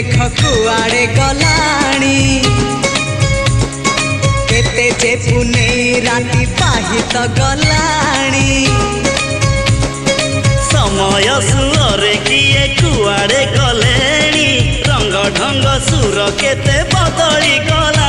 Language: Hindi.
देख कुआड़े गलाणी केते जे पुने राती पाहित गलाणी समय सुरे किए कुआड़े गलेणी रंग ढंग सुर केते बदली गला।